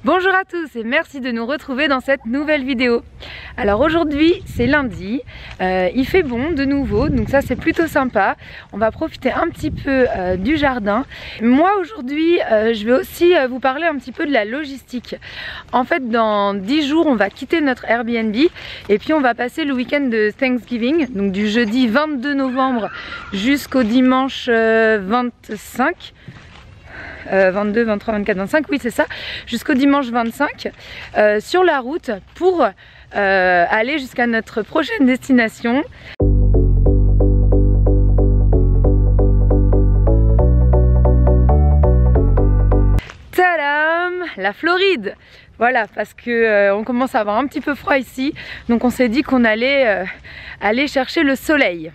Bonjour à tous et merci de nous retrouver dans cette nouvelle vidéo. Alors aujourd'hui c'est lundi, il fait bon de nouveau, donc ça c'est plutôt sympa. On va profiter un petit peu du jardin. Moi aujourd'hui je vais aussi vous parler un petit peu de la logistique. En fait dans 10 jours on va quitter notre Airbnb et puis on va passer le week-end de Thanksgiving, donc du jeudi 22 novembre jusqu'au dimanche 25. 22, 23, 24, 25, oui c'est ça, jusqu'au dimanche 25 sur la route pour aller jusqu'à notre prochaine destination. Tadam, la Floride. Voilà, parce que on commence à avoir un petit peu froid ici, donc on s'est dit qu'on allait aller chercher le soleil.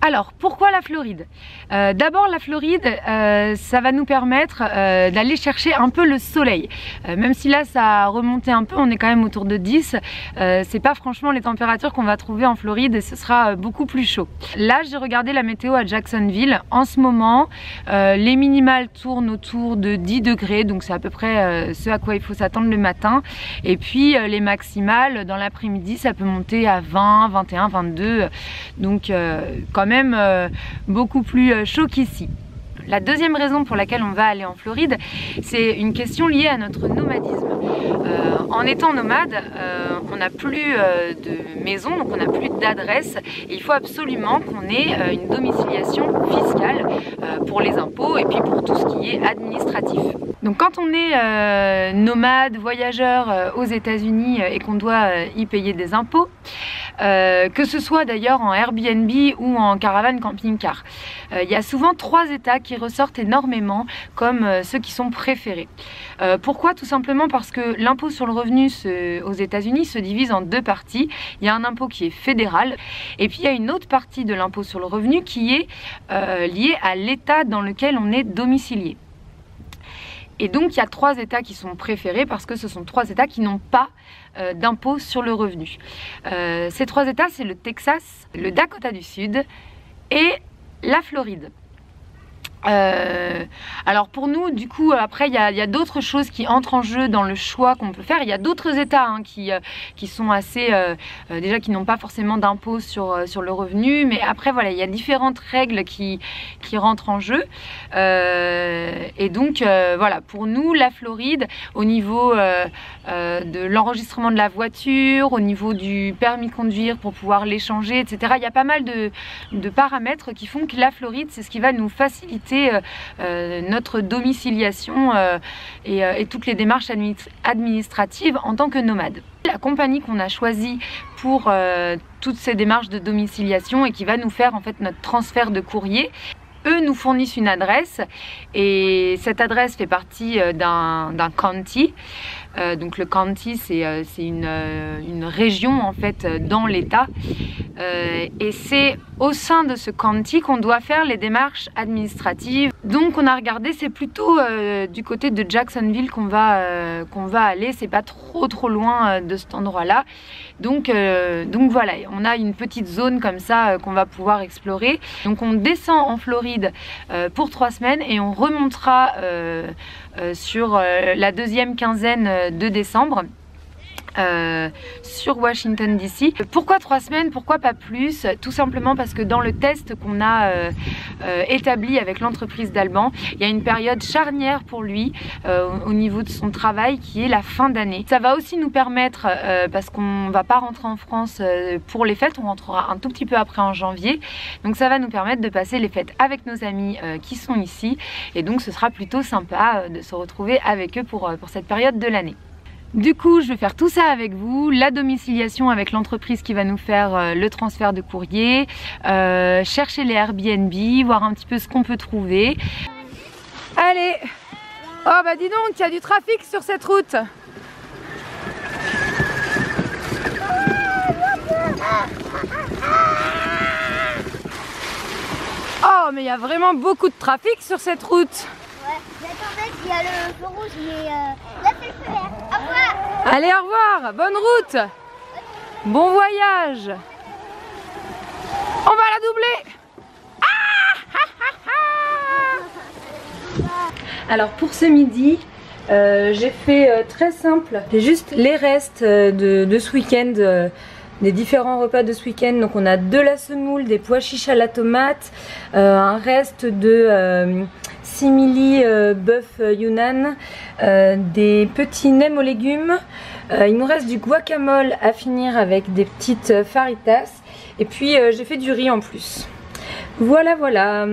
Alors pourquoi la Floride? D'abord la Floride, ça va nous permettre d'aller chercher un peu le soleil. Même si là ça a remonté un peu, on est quand même autour de 10. C'est pas franchement les températures qu'on va trouver en Floride et ce sera beaucoup plus chaud. Là j'ai regardé la météo à Jacksonville. En ce moment, les minimales tournent autour de 10 degrés, donc c'est à peu près ce à quoi il faut s'attendre le matin. Et puis les maximales dans l'après-midi, ça peut monter à 20, 21, 22. Donc quand même beaucoup plus chaud qu'ici. La deuxième raison pour laquelle on va aller en Floride, c'est une question liée à notre nomadisme. En étant nomade, on n'a plus de maison, donc on n'a plus d'adresse. Il faut absolument qu'on ait une domiciliation fiscale pour les impôts et puis pour tout ce qui est administratif. Donc quand on est nomade, voyageur aux États-Unis et qu'on doit y payer des impôts, que ce soit d'ailleurs en Airbnb ou en caravane camping-car, il y a souvent 3 états qui ressortent énormément comme ceux qui sont préférés. Pourquoi? Tout simplement parce que l'impôt sur le revenu aux États-Unis se divise en 2 parties. Il y a un impôt qui est fédéral et puis il y a une autre partie de l'impôt sur le revenu qui est liée à l'état dans lequel on est domicilié. Et donc il y a 3 états qui sont préférés parce que ce sont 3 états qui n'ont pas d'impôt sur le revenu. Ces 3 états, c'est le Texas, le Dakota du Sud et la Floride. Alors pour nous, du coup, après il y a d'autres choses qui entrent en jeu dans le choix qu'on peut faire. Il y a d'autres états hein, qui sont assez déjà qui n'ont pas forcément d'impôt sur le revenu, mais après voilà, il y a différentes règles qui rentrent en jeu et donc voilà, pour nous la Floride, au niveau de l'enregistrement de la voiture, au niveau du permis de conduire pour pouvoir l'échanger, etc. Il y a pas mal de paramètres qui font que la Floride, c'est ce qui va nous faciliter notre domiciliation et toutes les démarches administratives en tant que nomade. La compagnie qu'on a choisie pour toutes ces démarches de domiciliation et qui va nous faire en fait notre transfert de courrier, eux nous fournissent une adresse et cette adresse fait partie d'un county. Donc le county, c'est une région en fait dans l'État. Et c'est au sein de ce county qu'on doit faire les démarches administratives. Donc on a regardé, c'est plutôt du côté de Jacksonville qu'on va aller. C'est pas trop loin de cet endroit-là. Donc voilà, on a une petite zone comme ça qu'on va pouvoir explorer. Donc on descend en Floride pour 3 semaines et on remontera sur la deuxième quinzaine de décembre. Sur Washington DC. Pourquoi 3 semaines? Pourquoi pas plus? Tout simplement parce que dans le test qu'on a établi avec l'entreprise d'Alban, il y a une période charnière pour lui au niveau de son travail qui est la fin d'année. Ça va aussi nous permettre, parce qu'on va pas rentrer en France pour les fêtes, on rentrera un tout petit peu après en janvier, donc ça va nous permettre de passer les fêtes avec nos amis qui sont ici, et donc ce sera plutôt sympa de se retrouver avec eux pour cette période de l'année. Du coup, je vais faire tout ça avec vous, la domiciliation avec l'entreprise qui va nous faire le transfert de courrier, chercher les Airbnb, voir un petit peu ce qu'on peut trouver. Allez! Oh bah dis donc, il y a du trafic sur cette route! Oh mais il y a vraiment beaucoup de trafic sur cette route! Ouais, j'attendais qu'il y a le feu rouge, mais là c'est le feu vert. Au revoir. Allez, au revoir, bonne route. Bon voyage. On va la doubler. Alors pour ce midi, j'ai fait très simple. J'ai juste les restes de ce week-end. Des différents repas de ce week-end. Donc on a de la semoule, des pois chiches à la tomate, un reste de simili bœuf Yunnan, des petits nems aux légumes. Il nous reste du guacamole à finir avec des petites faritas. Et puis j'ai fait du riz en plus. Voilà, voilà.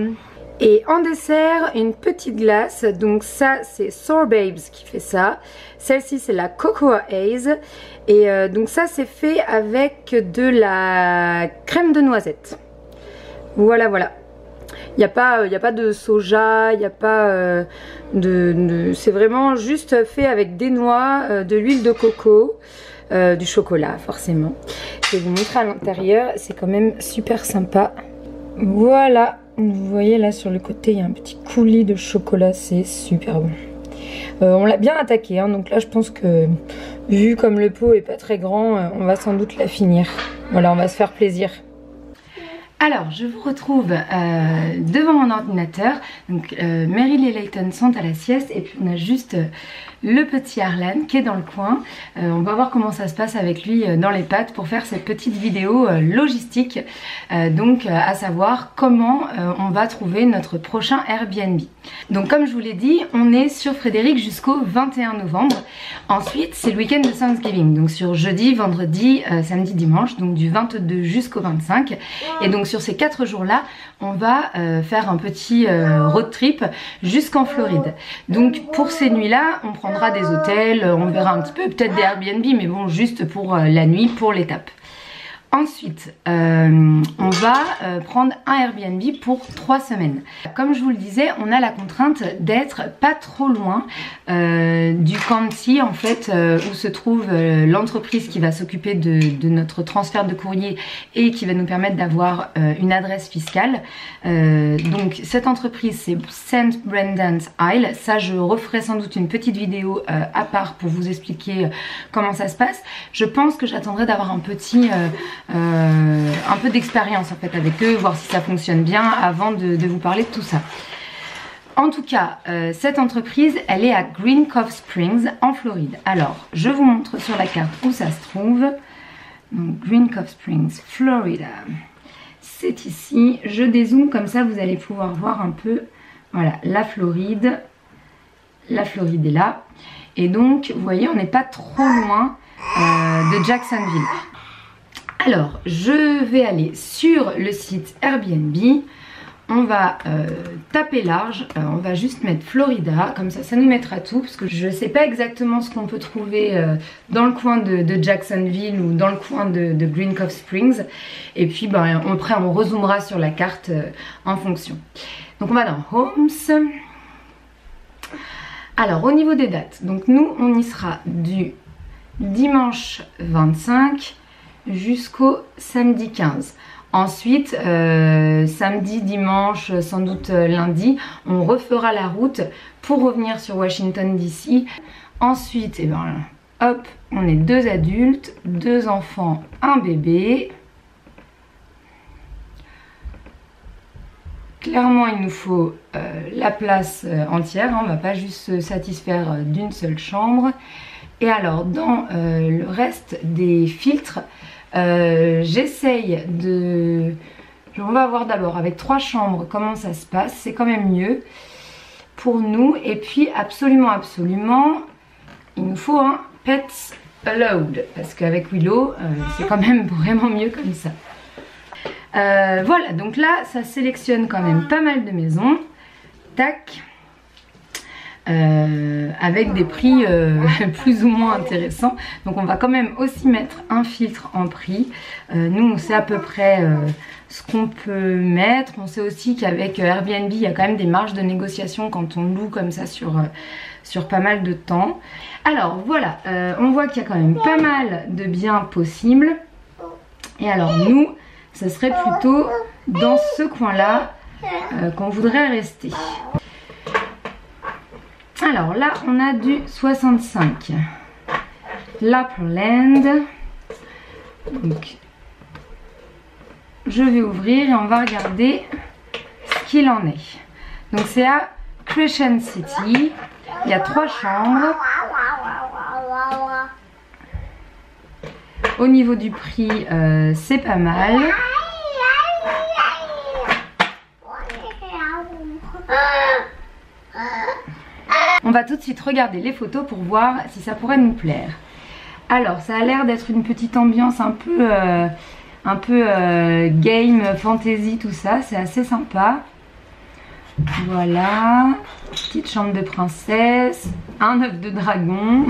Et en dessert, une petite glace. Donc ça, c'est Sour Babes qui fait ça. Celle-ci, c'est la Cocoa Haze. Et donc ça, c'est fait avec de la crème de noisette. Voilà, voilà. Il n'y a pas de soja, il n'y a pas c'est vraiment juste fait avec des noix, de l'huile de coco, du chocolat forcément. Je vais vous montrer à l'intérieur, c'est quand même super sympa. Voilà, vous voyez là sur le côté, il y a un petit coulis de chocolat, c'est super bon. On l'a bien attaqué, hein, donc là je pense que vu comme le pot est pas très grand, on va sans doute la finir. Voilà, on va se faire plaisir. Alors, je vous retrouve devant mon ordinateur. Donc, Meryl et Layton sont à la sieste et puis on a juste le petit Arlan qui est dans le coin. On va voir comment ça se passe avec lui dans les pattes pour faire cette petite vidéo logistique. Donc, à savoir comment on va trouver notre prochain Airbnb. Donc, comme je vous l'ai dit, on est sur Frédéric jusqu'au 21 novembre. Ensuite, c'est le week-end de Thanksgiving. Donc, sur jeudi, vendredi, samedi, dimanche. Donc, du 22 jusqu'au 25. Et donc, sur ces 4 jours-là, on va faire un petit road trip jusqu'en Floride. Donc pour ces nuits-là, on prendra des hôtels, on verra un petit peu, peut-être des Airbnb, mais bon, juste pour la nuit, pour l'étape. Ensuite, on va prendre un Airbnb pour 3 semaines. Comme je vous le disais, on a la contrainte d'être pas trop loin du county en fait où se trouve l'entreprise qui va s'occuper de notre transfert de courrier et qui va nous permettre d'avoir une adresse fiscale. Donc cette entreprise c'est St. Brendan's Isle. Ça je referai sans doute une petite vidéo à part pour vous expliquer comment ça se passe. Je pense que j'attendrai d'avoir un peu d'expérience en fait avec eux, voir si ça fonctionne bien avant de vous parler de tout ça. En tout cas, cette entreprise, elle est à Green Cove Springs en Floride. Alors, je vous montre sur la carte où ça se trouve. Donc, Green Cove Springs, Florida. C'est ici. Je dézoome comme ça, vous allez pouvoir voir un peu. Voilà, la Floride. La Floride est là. Et donc, vous voyez, on n'est pas trop loin de Jacksonville. Alors, je vais aller sur le site Airbnb. On va taper large, on va juste mettre Florida, comme ça nous mettra tout, parce que je ne sais pas exactement ce qu'on peut trouver dans le coin de Jacksonville ou dans le coin de Green Cove Springs. Et puis ben, après on rezoomera sur la carte en fonction. Donc on va dans Homes. Alors au niveau des dates, donc nous on y sera du dimanche 25 jusqu'au samedi 15. Ensuite, samedi, dimanche, sans doute lundi, on refera la route pour revenir sur Washington DC. Ensuite, et ben, hop, on est 2 adultes, 2 enfants, un bébé. Clairement, il nous faut la place entière, hein, on ne va pas juste se satisfaire d'une seule chambre. Et alors, dans le reste des filtres, j'essaye de... On va voir d'abord avec 3 chambres comment ça se passe, c'est quand même mieux pour nous. Et puis absolument, il nous faut un Pets Allowed, parce qu'avec Willow, c'est quand même vraiment mieux comme ça. Voilà, donc là, ça sélectionne quand même pas mal de maisons. Tac. Avec des prix plus ou moins intéressants. Donc on va quand même aussi mettre un filtre en prix. Nous on sait à peu près ce qu'on peut mettre. On sait aussi qu'avec Airbnb il y a quand même des marges de négociation quand on loue comme ça sur pas mal de temps. Alors voilà, on voit qu'il y a quand même pas mal de biens possibles. Et alors nous, ça serait plutôt dans ce coin là qu'on voudrait rester. Alors là, on a du 65. Lapland. Donc, je vais ouvrir et on va regarder ce qu'il en est. Donc c'est à Crescent City. Il y a 3 chambres. Au niveau du prix, c'est pas mal. On va tout de suite regarder les photos pour voir si ça pourrait nous plaire. Alors, ça a l'air d'être une petite ambiance un peu game, fantasy, tout ça. C'est assez sympa. Voilà. Petite chambre de princesse. Un œuf de dragon.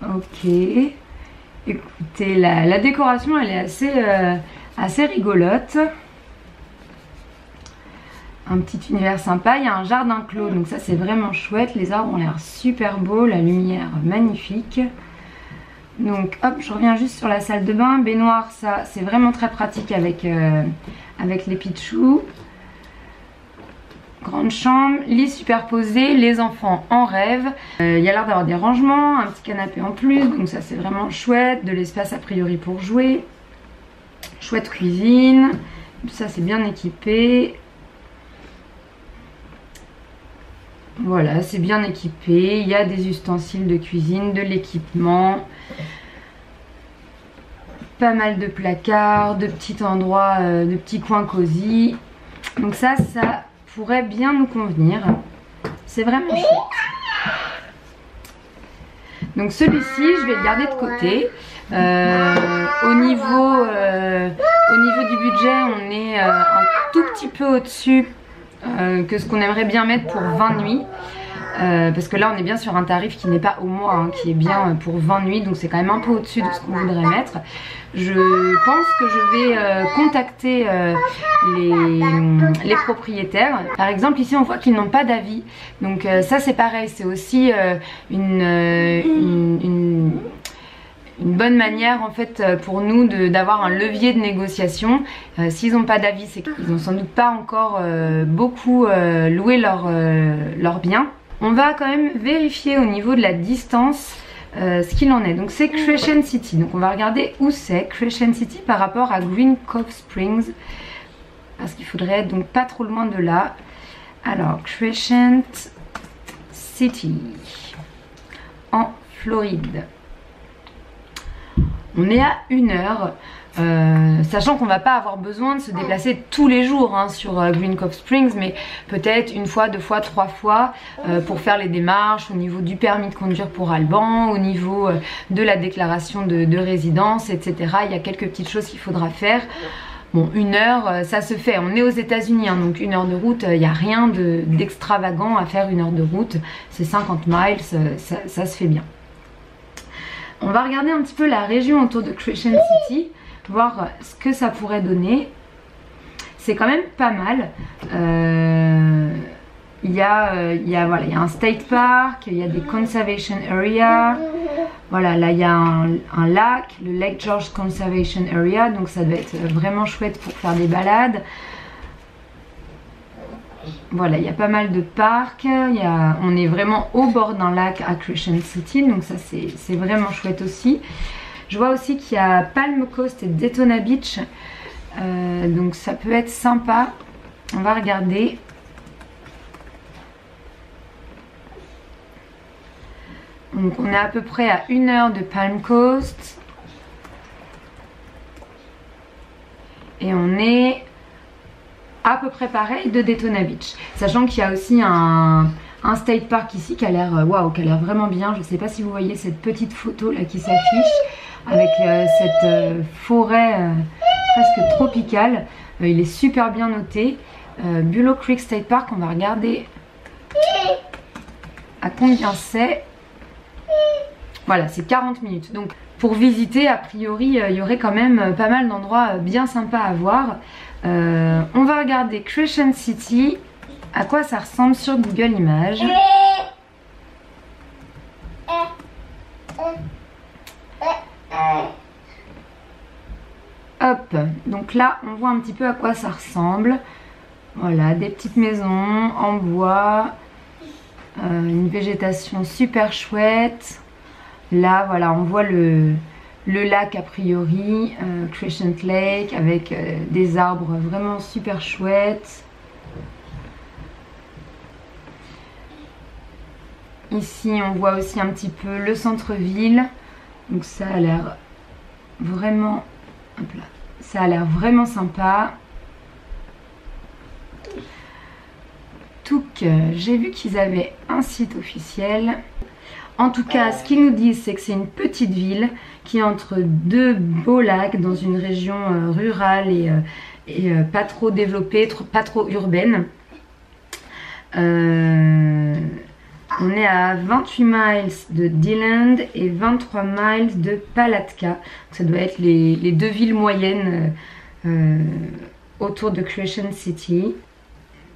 Ok. Écoutez, la décoration, elle est assez rigolote. Un petit univers sympa, il y a un jardin clos, donc ça c'est vraiment chouette. Les arbres ont l'air super beaux, la lumière magnifique. Donc hop, je reviens juste sur la salle de bain. Baignoire, ça c'est vraiment très pratique avec les pitchous. Grande chambre, lit superposé, les enfants en rêvent. Il y a l'air d'avoir des rangements, un petit canapé en plus, donc ça c'est vraiment chouette. De l'espace a priori pour jouer. Chouette cuisine, ça c'est bien équipé. Voilà, c'est bien équipé, il y a des ustensiles de cuisine, de l'équipement, pas mal de placards, de petits endroits, de petits coins cosy. Donc ça pourrait bien nous convenir, c'est vraiment chouette. Donc celui-ci, je vais le garder de côté. Au niveau du budget, on est un tout petit peu au-dessus que ce qu'on aimerait bien mettre pour 20 nuits. Parce que là on est bien sur un tarif qui n'est pas au mois, hein, qui est bien pour 20 nuits, donc c'est quand même un peu au-dessus de ce qu'on voudrait mettre. Je pense que je vais contacter les propriétaires. Par exemple ici on voit qu'ils n'ont pas d'avis, donc ça c'est pareil, c'est aussi une bonne manière en fait pour nous d'avoir un levier de négociation. S'ils n'ont pas d'avis, c'est qu'ils n'ont sans doute pas encore beaucoup loué leurs biens. On va quand même vérifier au niveau de la distance ce qu'il en est. Donc c'est Crescent City, donc on va regarder où c'est Crescent City par rapport à Green Cove Springs, parce qu'il faudrait être donc pas trop loin de là. Alors Crescent City en Floride. On est à 1 heure, sachant qu'on va pas avoir besoin de se déplacer tous les jours hein, sur Green Cove Springs, mais peut-être 1 fois, 2 fois, 3 fois pour faire les démarches au niveau du permis de conduire pour Alban, au niveau de la déclaration de résidence, etc. Il y a quelques petites choses qu'il faudra faire. Bon, 1 heure, ça se fait. On est aux États-Unis, hein, donc 1 heure de route, il n'y a rien d'extravagant à faire 1 heure de route. C'est 50 miles, ça se fait bien. On va regarder un petit peu la région autour de Crescent City, voir ce que ça pourrait donner. C'est quand même pas mal. Il voilà, il y a un state park, il y a des conservation area. Voilà, là il y a un lac, le Lake George Conservation Area, donc ça doit être vraiment chouette pour faire des balades. Voilà, il y a pas mal de parcs, on est vraiment au bord d'un lac à Crescent City, donc ça c'est vraiment chouette aussi. Je vois aussi qu'il y a Palm Coast et Daytona Beach, donc ça peut être sympa. On va regarder. Donc on est à peu près à 1 heure de Palm Coast. Et on est à peu près pareil de Daytona Beach. Sachant qu'il y a aussi un state park ici qui a l'air qui a l'air vraiment bien. Je ne sais pas si vous voyez cette petite photo là qui s'affiche avec cette forêt presque tropicale. Il est super bien noté. Bulow Creek State Park, on va regarder à combien c'est. Voilà, c'est 40 minutes. Donc pour visiter, a priori, il y aurait quand même pas mal d'endroits bien sympas à voir. On va regarder Crescent City, à quoi ça ressemble sur Google Images. Hop, donc là on voit un petit peu à quoi ça ressemble. Voilà, des petites maisons en bois, une végétation super chouette. Là voilà, on voit le lac a priori, Crescent Lake, avec des arbres vraiment super chouettes. Ici on voit aussi un petit peu le centre-ville, donc ça a l'air vraiment, hop là, ça a l'air vraiment sympa. Donc j'ai vu qu'ils avaient un site officiel. En tout cas, ce qu'ils nous disent, c'est que c'est une petite ville qui est entre deux beaux lacs dans une région rurale et pas trop développée, pas trop urbaine. On est à 28 miles de DeLand et 23 miles de Palatka. Donc ça doit être les deux villes moyennes autour de Crescent City.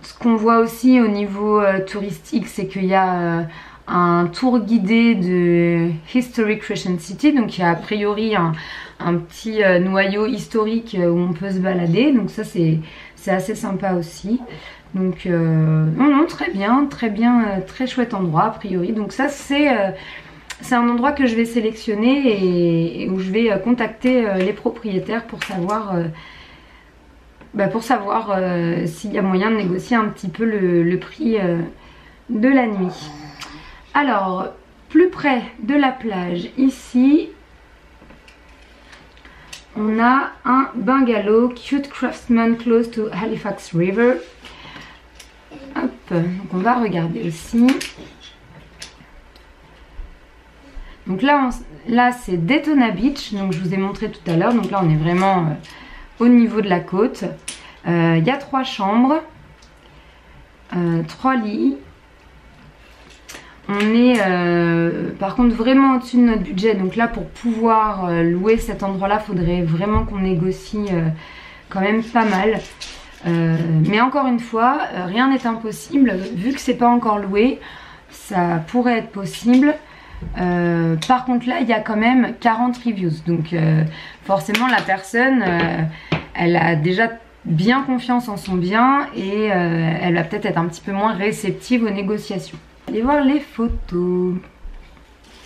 Ce qu'on voit aussi au niveau touristique, c'est qu'il y a un tour guidé de Historic Crescent City, donc il y a a priori un petit noyau historique où on peut se balader, donc ça c'est assez sympa aussi. Donc non, très bien, très chouette endroit a priori. Donc ça c'est un endroit que je vais sélectionner et où je vais contacter les propriétaires pour savoir s'il y a moyen de négocier un petit peu le prix de la nuit. Alors, plus près de la plage, ici, on a un bungalow, Cute Craftsman close to Halifax River. Hop, donc on va regarder aussi. Donc là c'est Daytona Beach, donc je vous ai montré tout à l'heure. Donc là on est vraiment au niveau de la côte. Il y a 3 chambres, 3 lits. On est par contre vraiment au-dessus de notre budget, donc là pour pouvoir louer cet endroit-là, il faudrait vraiment qu'on négocie quand même pas mal. Mais encore une fois, rien n'est impossible, vu que c'est pas encore loué, ça pourrait être possible. Par contre là, il y a quand même 40 reviews, donc forcément la personne, elle a déjà bien confiance en son bien et elle va peut-être être un petit peu moins réceptive aux négociations. Allez voir les photos.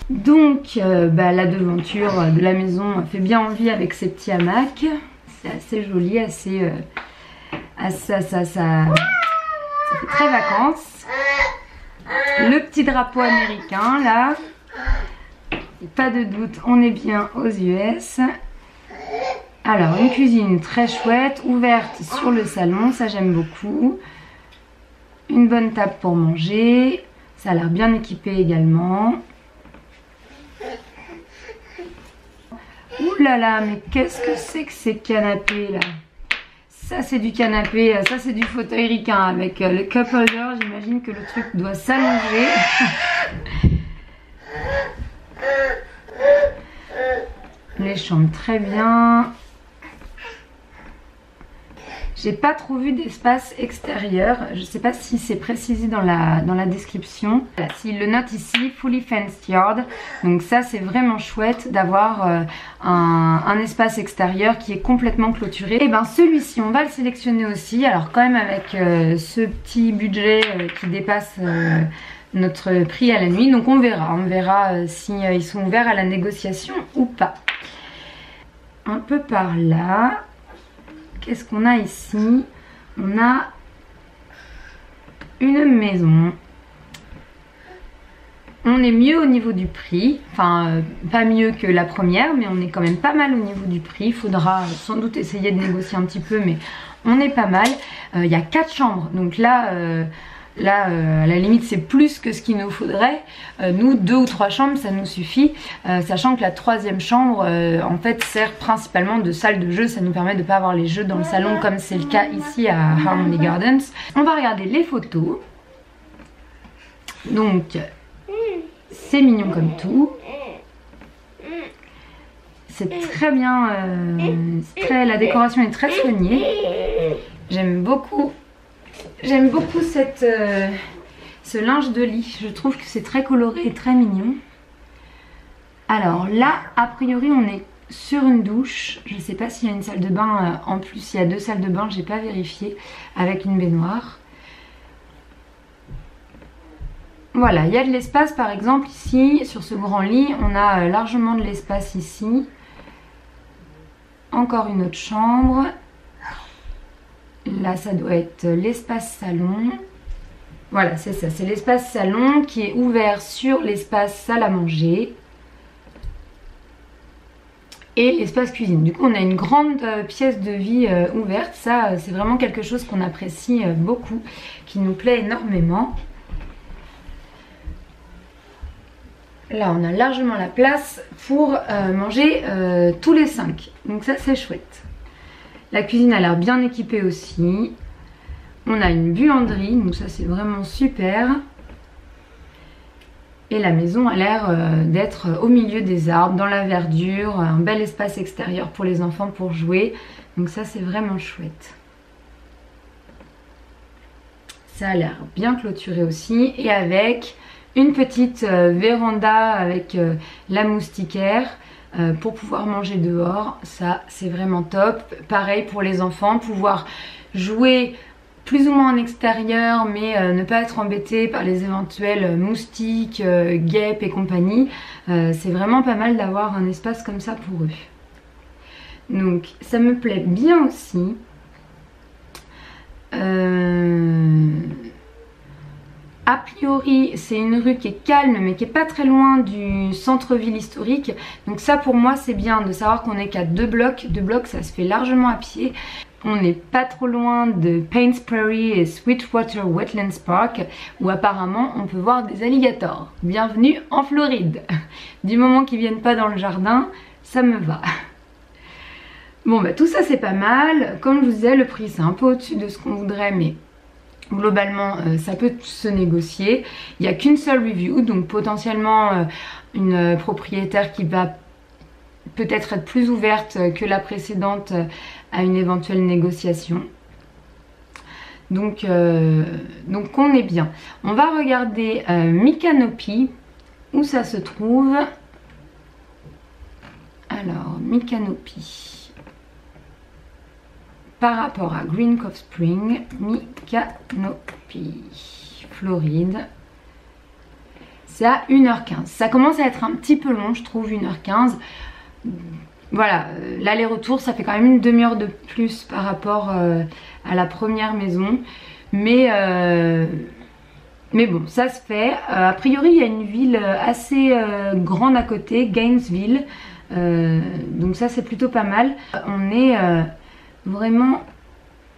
Donc la devanture de la maison fait bien envie avec ses petits hamacs. C'est assez joli, ça fait très vacances. Le petit drapeau américain là. Pas de doute, on est bien aux US. Alors une cuisine très chouette, ouverte sur le salon, ça j'aime beaucoup. Une bonne table pour manger. Ça a l'air bien équipé également. Ouh là là, mais qu'est-ce que c'est que ces canapés là? Ça c'est du canapé, ça c'est du fauteuil ricain avec le cup holder. J'imagine que le truc doit s'allonger. Les chambres très bien. J'ai pas trop vu d'espace extérieur. Je sais pas si c'est précisé dans la description. Voilà, s'il le note ici, fully fenced yard. Donc ça c'est vraiment chouette d'avoir un espace extérieur qui est complètement clôturé. Et ben celui-ci on va le sélectionner aussi. Alors quand même avec ce petit budget qui dépasse notre prix à la nuit. Donc on verra si ils sont ouverts à la négociation ou pas. Un peu par là. Qu'est-ce qu'on a ici? On a une maison. On est mieux au niveau du prix. Enfin, pas mieux que la première, mais on est quand même pas mal au niveau du prix. Il faudra sans doute essayer de négocier un petit peu, mais on est pas mal. Il y a 4 chambres. Donc là, à la limite, c'est plus que ce qu'il nous faudrait. Nous, 2 ou 3 chambres, ça nous suffit. Sachant que la 3e chambre, en fait, sert principalement de salle de jeu. Ça nous permet de ne pas avoir les jeux dans le salon comme c'est le cas ici à Harmony Gardens. On va regarder les photos. Donc, c'est mignon comme tout. C'est très bien. La décoration est très soignée. J'aime beaucoup ce linge de lit. Je trouve que c'est très coloré et très mignon. Alors là, a priori, on est sur une douche. Je ne sais pas s'il y a une salle de bain en plus. Il y a 2 salles de bain, j'ai pas vérifié, avec une baignoire. Voilà, il y a de l'espace par exemple ici, sur ce grand lit. On a largement de l'espace ici. Encore une autre chambre. Là, ça doit être l'espace salon. Voilà, c'est ça. C'est l'espace salon qui est ouvert sur l'espace salle à manger. Et l'espace cuisine. Du coup, on a une grande pièce de vie ouverte. Ça, c'est vraiment quelque chose qu'on apprécie beaucoup, qui nous plaît énormément. Là, on a largement la place pour manger tous les 5. Donc ça, c'est chouette. La cuisine a l'air bien équipée aussi. On a une buanderie, donc ça c'est vraiment super. Et la maison a l'air d'être au milieu des arbres, dans la verdure. Un bel espace extérieur pour les enfants pour jouer. Donc ça c'est vraiment chouette. Ça a l'air bien clôturé aussi. Et avec une petite véranda avec la moustiquaire. Pour pouvoir manger dehors, ça c'est vraiment top. Pareil pour les enfants, pouvoir jouer plus ou moins en extérieur mais ne pas être embêté par les éventuels moustiques, guêpes et compagnie. C'est vraiment pas mal d'avoir un espace comme ça pour eux. Donc ça me plaît bien aussi. A priori, c'est une rue qui est calme mais qui est pas très loin du centre-ville historique. Donc ça pour moi c'est bien de savoir qu'on est qu'à 2 blocs. 2 blocs ça se fait largement à pied. On n'est pas trop loin de Paynes Prairie et Sweetwater Wetlands Park où apparemment on peut voir des alligators. Bienvenue en Floride. Du moment qu'ils viennent pas dans le jardin, ça me va. Bon bah tout ça c'est pas mal. Comme je vous disais, le prix c'est un peu au-dessus de ce qu'on voudrait mais globalement ça peut se négocier. Il n'y a qu'une seule review, donc potentiellement une propriétaire qui va peut-être être plus ouverte que la précédente à une éventuelle négociation. Donc on est bien. On va regarder Micanopy, où ça se trouve. Alors Micanopy. Par rapport à Green Cove Spring, Micanopy, Floride. C'est à 1h15. Ça commence à être un petit peu long, je trouve, 1h15. Voilà, l'aller-retour, ça fait quand même une demi-heure de plus par rapport à la première maison. Mais bon, ça se fait. A priori, il y a une ville assez grande à côté, Gainesville. Donc ça, c'est plutôt pas mal. On est vraiment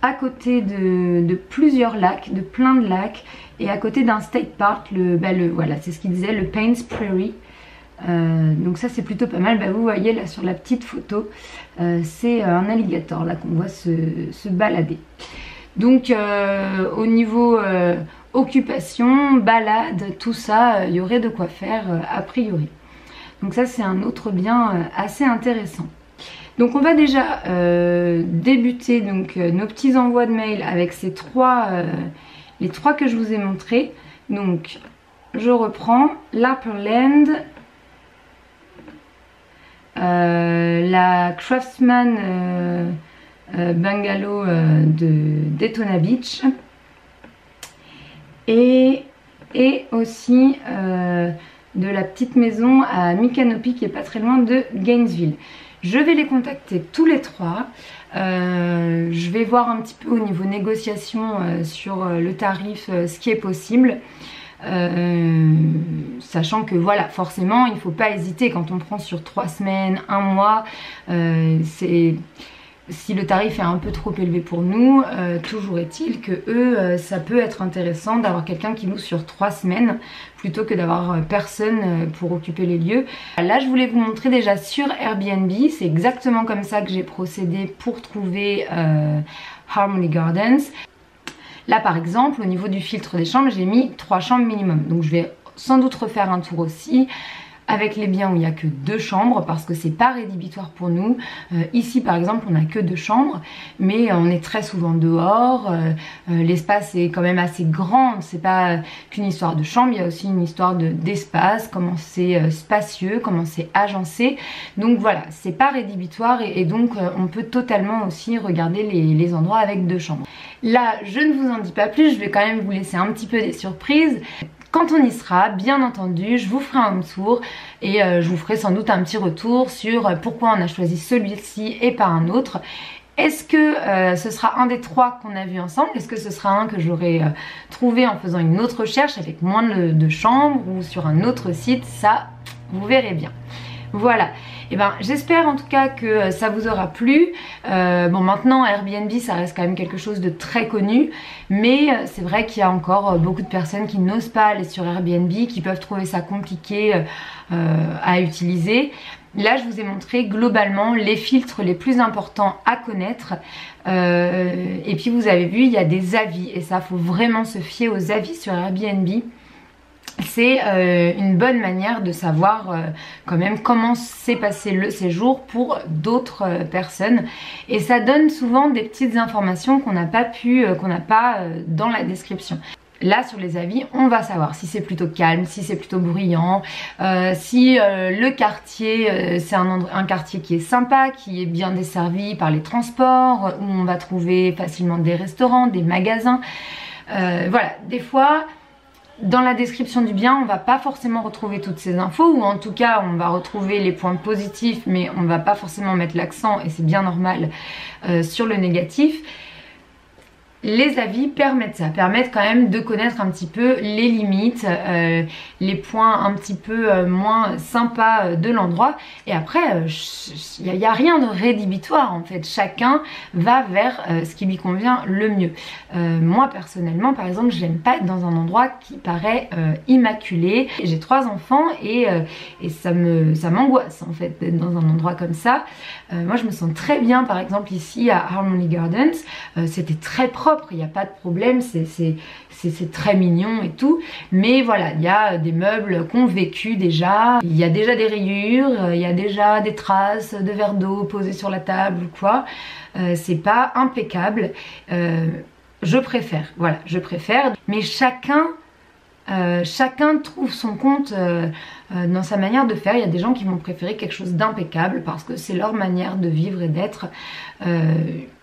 à côté de plusieurs lacs, de plein de lacs, et à côté d'un state park, voilà, c'est ce qu'il disait, le Paynes Prairie. Donc ça c'est plutôt pas mal. Vous voyez là sur la petite photo, c'est un alligator là qu'on voit se balader. Donc au niveau occupation, balade, tout ça, il y aurait de quoi faire a priori. Donc ça c'est un autre bien assez intéressant. Donc on va déjà débuter donc, nos petits envois de mail avec ces les trois que je vous ai montrés. Donc je reprends l'Upperland, la Craftsman Bungalow de Daytona Beach et aussi de la petite maison à Micanopy qui est pas très loin de Gainesville. Je vais les contacter tous les trois. Je vais voir un petit peu au niveau négociation sur le tarif, ce qui est possible. Sachant que voilà, forcément, il ne faut pas hésiter quand on prend sur 3 semaines, 1 mois. Si le tarif est un peu trop élevé pour nous, toujours est-il que eux, ça peut être intéressant d'avoir quelqu'un qui loue sur 3 semaines plutôt que d'avoir personne pour occuper les lieux. Là, je voulais vous montrer déjà sur Airbnb, c'est exactement comme ça que j'ai procédé pour trouver Harmony Gardens. Là, par exemple, au niveau du filtre des chambres, j'ai mis 3 chambres minimum. Donc, je vais sans doute refaire un tour aussi avec les biens où il n'y a que 2 chambres parce que c'est pas rédhibitoire pour nous. Ici par exemple on n'a que 2 chambres mais on est très souvent dehors, l'espace est quand même assez grand, c'est pas qu'une histoire de chambre, il y a aussi une histoire d'espace, comment c'est spacieux, comment c'est agencé. Donc voilà, c'est pas rédhibitoire et donc on peut totalement aussi regarder les endroits avec 2 chambres. Là je ne vous en dis pas plus, je vais quand même vous laisser un petit peu des surprises. Quand on y sera, bien entendu, je vous ferai un tour et je vous ferai sans doute un petit retour sur pourquoi on a choisi celui-ci et pas un autre. Est-ce que ce sera un des 3 qu'on a vu ensemble? Est-ce que ce sera un que j'aurai trouvé en faisant une autre recherche avec moins de chambres ou sur un autre site? Ça, vous verrez bien. Voilà, et ben j'espère en tout cas que ça vous aura plu. Bon, maintenant Airbnb ça reste quand même quelque chose de très connu, mais c'est vrai qu'il y a encore beaucoup de personnes qui n'osent pas aller sur Airbnb, qui peuvent trouver ça compliqué à utiliser. Là je vous ai montré globalement les filtres les plus importants à connaître et puis vous avez vu il y a des avis et ça faut vraiment se fier aux avis sur Airbnb. C'est une bonne manière de savoir quand même comment s'est passé le séjour pour d'autres personnes et ça donne souvent des petites informations qu'on n'a pas dans la description. Là sur les avis on va savoir si c'est plutôt calme, si c'est plutôt bruyant, si le quartier c'est un quartier qui est sympa, qui est bien desservi par les transports, où on va trouver facilement des restaurants, des magasins. Voilà, des fois dans la description du bien, on va pas forcément retrouver toutes ces infos, ou en tout cas on va retrouver les points positifs, mais on va pas forcément mettre l'accent, et c'est bien normal, sur le négatif. Les avis permettent ça, permettent quand même de connaître un petit peu les limites, les points un petit peu moins sympas de l'endroit. Et après, il n'y a rien de rédhibitoire en fait. Chacun va vers ce qui lui convient le mieux. Moi personnellement, par exemple, je n'aime pas être dans un endroit qui paraît immaculé. J'ai 3 enfants et ça m'angoisse en fait d'être dans un endroit comme ça. Moi, je me sens très bien, par exemple ici à Harmony Gardens. C'était très propre. Il n'y a pas de problème, c'est très mignon et tout, mais voilà, il y a des meubles qu'on vécu déjà, il y a déjà des rayures, il y a déjà des traces de verre d'eau posés sur la table ou quoi, c'est pas impeccable, je préfère, voilà, je préfère, mais chacun trouve son compte dans sa manière de faire. Il y a des gens qui vont préférer quelque chose d'impeccable parce que c'est leur manière de vivre et d'être,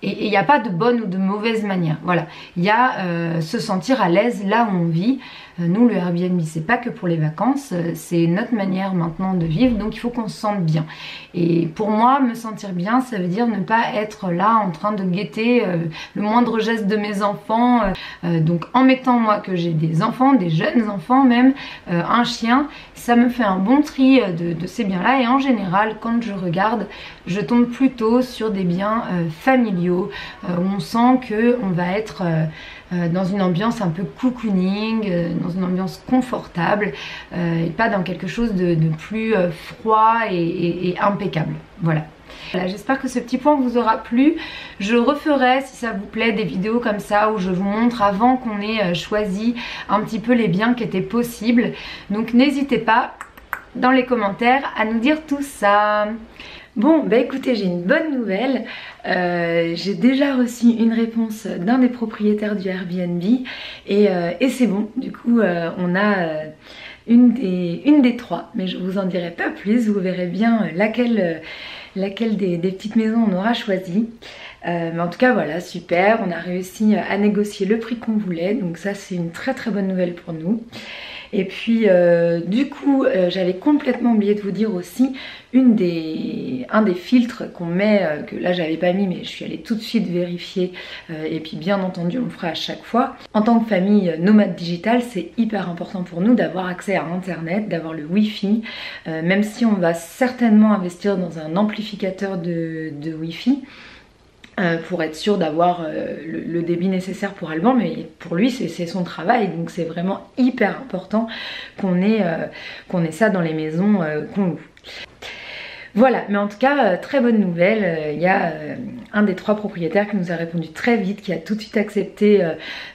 et il n'y a pas de bonne ou de mauvaise manière. Voilà, il y a se sentir à l'aise là où on vit. Nous le Airbnb c'est pas que pour les vacances, c'est notre manière maintenant de vivre, donc il faut qu'on se sente bien. Et pour moi me sentir bien ça veut dire ne pas être là en train de guetter le moindre geste de mes enfants, donc en mettant moi que j'ai des enfants, des jeunes enfants même, un chien, ça me fait un bon tri de ces biens là, et en général quand je regarde je tombe plutôt sur des biens familiaux où on sent que on va être dans une ambiance un peu cocooning, dans une ambiance confortable, et pas dans quelque chose de plus froid et impeccable. Voilà. Voilà, j'espère que ce petit point vous aura plu. Je referai, si ça vous plaît, des vidéos comme ça où je vous montre avant qu'on ait choisi un petit peu les biens qui étaient possibles. Donc n'hésitez pas dans les commentaires à nous dire tout ça. Bon, bah écoutez, j'ai une bonne nouvelle. J'ai déjà reçu une réponse d'un des propriétaires du Airbnb et c'est bon. Du coup, on a une des trois, mais je vous en dirai pas plus. Vous verrez bien laquelle des petites maisons on aura choisi. Mais en tout cas voilà, super, on a réussi à négocier le prix qu'on voulait, donc ça c'est une très très bonne nouvelle pour nous. Et puis du coup j'avais complètement oublié de vous dire aussi un des filtres qu'on met, que là j'avais pas mis mais je suis allée tout de suite vérifier, et puis bien entendu on le fera à chaque fois. En tant que famille nomade digitale, c'est hyper important pour nous d'avoir accès à internet, d'avoir le wifi, même si on va certainement investir dans un amplificateur de wifi. Pour être sûr d'avoir le débit nécessaire pour Alban, mais pour lui c'est son travail, donc c'est vraiment hyper important qu'on ait ça dans les maisons qu'on loue. Voilà, mais en tout cas, très bonne nouvelle, il y a un des trois propriétaires qui nous a répondu très vite, qui a tout de suite accepté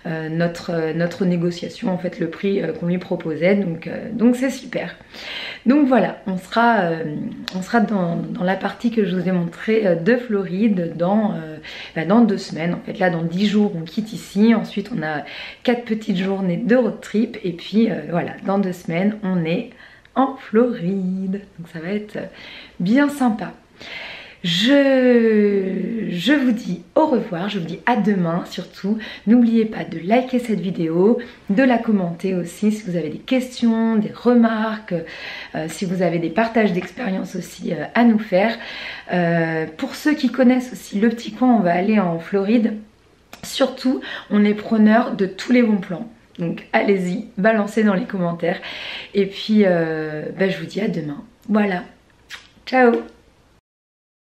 notre négociation, en fait le prix qu'on lui proposait, donc c'est super. Donc voilà, on sera dans la partie que je vous ai montrée de Floride dans 2 semaines. En fait là dans 10 jours on quitte ici, ensuite on a 4 petites journées de road trip et puis voilà, dans 2 semaines on est en Floride. Donc ça va être bien sympa. Je vous dis au revoir, je vous dis à demain surtout. N'oubliez pas de liker cette vidéo, de la commenter aussi si vous avez des questions, des remarques, si vous avez des partages d'expérience aussi à nous faire. Pour ceux qui connaissent aussi le petit coin, on va aller en Floride. Surtout, on est preneur de tous les bons plans. Donc allez-y, balancez dans les commentaires. Et puis je vous dis à demain. Voilà, ciao!